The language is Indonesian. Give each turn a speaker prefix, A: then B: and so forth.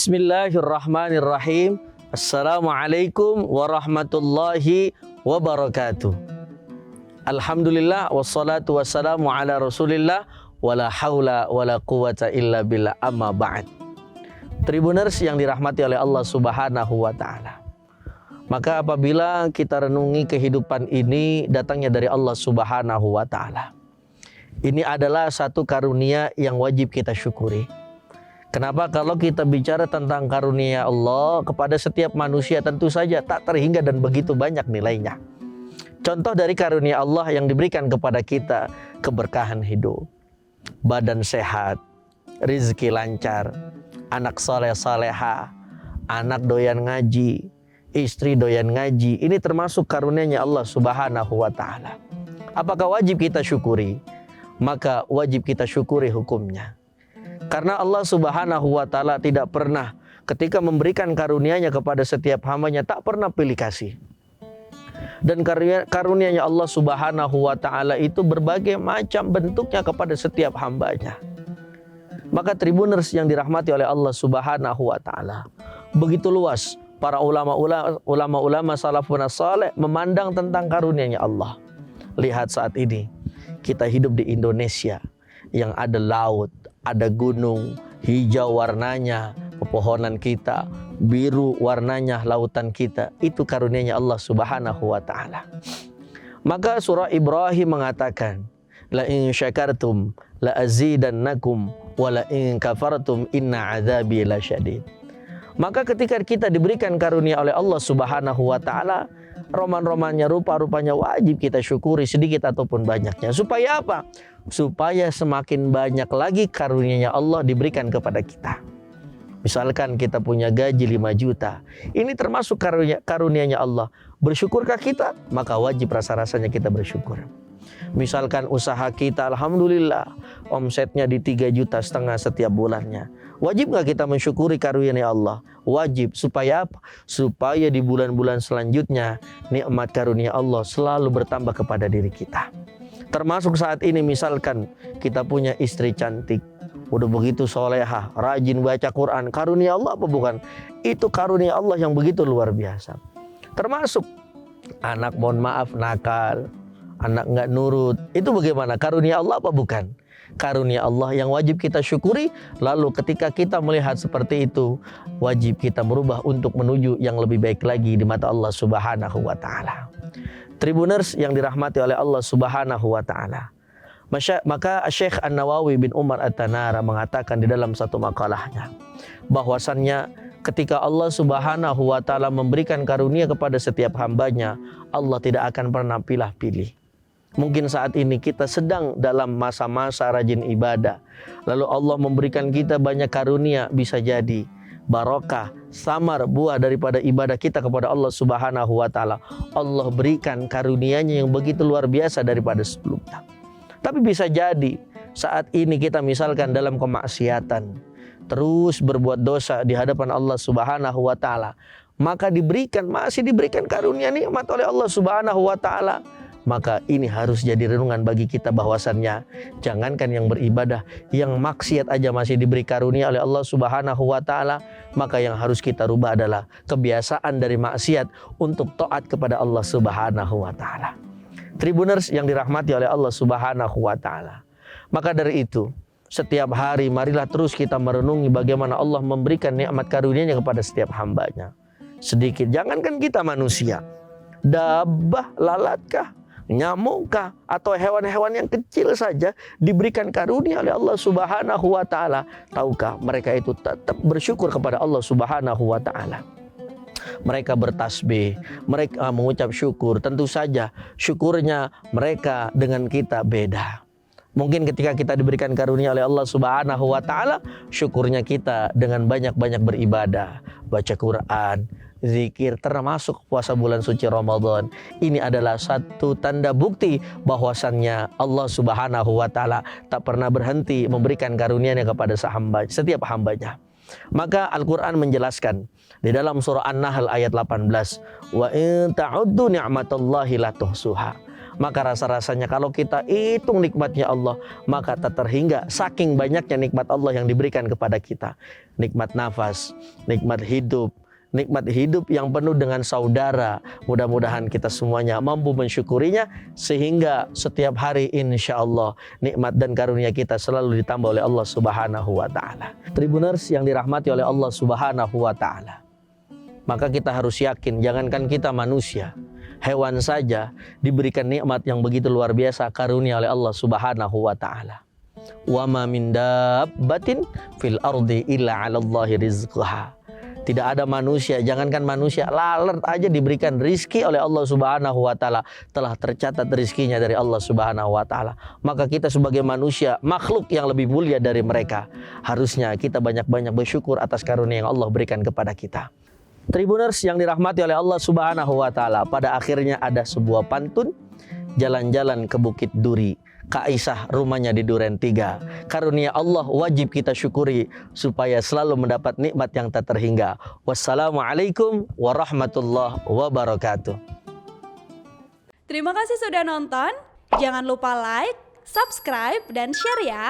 A: Bismillahirrahmanirrahim. Assalamualaikum warahmatullahi wabarakatuh. Alhamdulillah wassalatu wassalamu ala Rasulillah wala haula wala quwata illa billah, amma ba'd. Tribuners yang dirahmati oleh Allah Subhanahu wa taala. Maka apabila kita renungi kehidupan ini datangnya dari Allah Subhanahu wa taala, ini adalah satu karunia yang wajib kita syukuri. Kenapa? Kalau kita bicara tentang karunia Allah kepada setiap manusia, tentu saja tak terhingga dan begitu banyak nilainya. Contoh dari karunia Allah yang diberikan kepada kita, keberkahan hidup, badan sehat, rizki lancar, anak soleh soleha, anak doyan ngaji, istri doyan ngaji. Ini termasuk karunia-Nya Allah Subhanahu wa taala. Apakah wajib kita syukuri? Maka wajib kita syukuri hukumnya. Karena Allah Subhanahu wa taala tidak pernah ketika memberikan karunia-Nya kepada setiap hambanya tak pernah pilih kasih. Dan karunia-Nya Allah Subhanahu wa taala itu berbagai macam bentuknya kepada setiap hambanya. Maka tribuners yang dirahmati oleh Allah Subhanahu wa taala, begitu luas para ulama-ulama salafun saleh memandang tentang karunia-Nya Allah. Lihat saat ini kita hidup di Indonesia yang ada laut, ada gunung, hijau warnanya pepohonan kita, biru warnanya lautan kita. Itu karunia-Nya Allah Subhanahu wa taala. Maka surah Ibrahim mengatakan, la in syakartum la azidannakum wa la in kafartum inna adzabi lasyadid. Maka ketika kita diberikan karunia oleh Allah Subhanahu wa taala, roman-romannya, rupa-rupanya wajib kita syukuri sedikit ataupun banyaknya. Supaya apa? Supaya semakin banyak lagi karunia-Nya Allah diberikan kepada kita. Misalkan kita punya gaji 5 juta. Ini termasuk karunia-Nya Allah. Bersyukurkah kita? Maka wajib rasa-rasanya kita bersyukur. Misalkan usaha kita alhamdulillah omsetnya di 3,5 juta setiap bulannya. Wajib nggak kita mensyukuri karunia Allah? Wajib. Supaya apa? Supaya di bulan-bulan selanjutnya nikmat karunia Allah selalu bertambah kepada diri kita. Termasuk saat ini misalkan kita punya istri cantik, udah begitu solehah, rajin baca Quran. Karunia Allah apa bukan? Itu karunia Allah yang begitu luar biasa. Termasuk anak mohon maaf nakal, anak nggak nurut. Itu bagaimana? Karunia Allah apa bukan? Karunia Allah yang wajib kita syukuri. Lalu ketika kita melihat seperti itu, wajib kita merubah untuk menuju yang lebih baik lagi di mata Allah Subhanahu wa taala. Tribuners yang dirahmati oleh Allah Subhanahu wa taala. Maka Syekh An-Nawawi bin Umar At-Tanara mengatakan di dalam satu makalahnya bahwasannya ketika Allah Subhanahu wa taala memberikan karunia kepada setiap hambanya, Allah tidak akan pernah pilih-pilih. Mungkin saat ini kita sedang dalam masa-masa rajin ibadah, lalu Allah memberikan kita banyak karunia, bisa jadi barokah, samar buah daripada ibadah kita kepada Allah Subhanahu wa taala. Allah berikan karunia-Nya yang begitu luar biasa daripada sebelumnya. Tapi bisa jadi saat ini kita misalkan dalam kemaksiatan, terus berbuat dosa di hadapan Allah Subhanahu wa taala, maka masih diberikan karunia nikmat oleh Allah Subhanahu wa taala. Maka ini harus jadi renungan bagi kita bahwasannya jangankan yang beribadah, yang maksiat aja masih diberi karunia oleh Allah Subhanahu wa taala. Maka yang harus kita rubah adalah kebiasaan dari maksiat untuk taat kepada Allah Subhanahu wa taala. Tribuners yang dirahmati oleh Allah Subhanahu wa taala. Maka dari itu, setiap hari marilah terus kita merenungi bagaimana Allah memberikan nikmat karunia-Nya kepada setiap hambanya. Sedikit, jangankan kita manusia, dabah, lalatkah, nyamukkah, atau hewan-hewan yang kecil saja diberikan karunia oleh Allah Subhanahu wa taala. Tahukah mereka itu tetap bersyukur kepada Allah Subhanahu wa taala. Mereka bertasbih, mereka mengucap syukur. Tentu saja syukurnya mereka dengan kita beda. Mungkin ketika kita diberikan karunia oleh Allah Subhanahu wa taala, syukurnya kita dengan banyak-banyak beribadah, baca Quran, zikir, termasuk puasa bulan suci Ramadan. Ini adalah satu tanda bukti bahwasannya Allah Subhanahu wa taala tak pernah berhenti memberikan karunia-Nya kepada setiap hambanya. Maka Al-Quran menjelaskan di dalam surah An-Nahl ayat 18, wa in ta'uddu ni'matallahi la tuhsuha. Maka rasa-rasanya kalau kita hitung nikmatnya Allah, maka tak terhingga saking banyaknya nikmat Allah yang diberikan kepada kita. Nikmat nafas, nikmat hidup yang penuh dengan saudara. Mudah-mudahan kita semuanya mampu mensyukurinya, sehingga setiap hari insya Allah nikmat dan karunia kita selalu ditambah oleh Allah Subhanahu wa Ta'ala. Tribuners yang dirahmati oleh Allah Subhanahu wa Ta'ala, maka kita harus yakin, jangankan kita manusia, hewan saja diberikan nikmat yang begitu luar biasa karunia oleh Allah Subhanahu wa Ta'ala. Wa ma min dabbatin fil ardi illa 'alallahi rizquha. Tidak ada manusia, jangankan manusia, lalat aja diberikan rizki oleh Allah Subhanahu wa Ta'ala. Telah tercatat rizkinya dari Allah Subhanahu wa Ta'ala. Maka kita sebagai manusia, makhluk yang lebih mulia dari mereka, harusnya kita banyak-banyak bersyukur atas karunia yang Allah berikan kepada kita. Tribuners yang dirahmati oleh Allah Subhanahu wa Ta'ala, pada akhirnya ada sebuah pantun, jalan-jalan ke Bukit Duri, Kak Aisyah rumahnya di Duren 3. Karunia Allah wajib kita syukuri supaya selalu mendapat nikmat yang tak terhingga. Wassalamualaikum warahmatullahi wabarakatuh.
B: Terima kasih sudah nonton. Jangan lupa like, subscribe, dan share ya.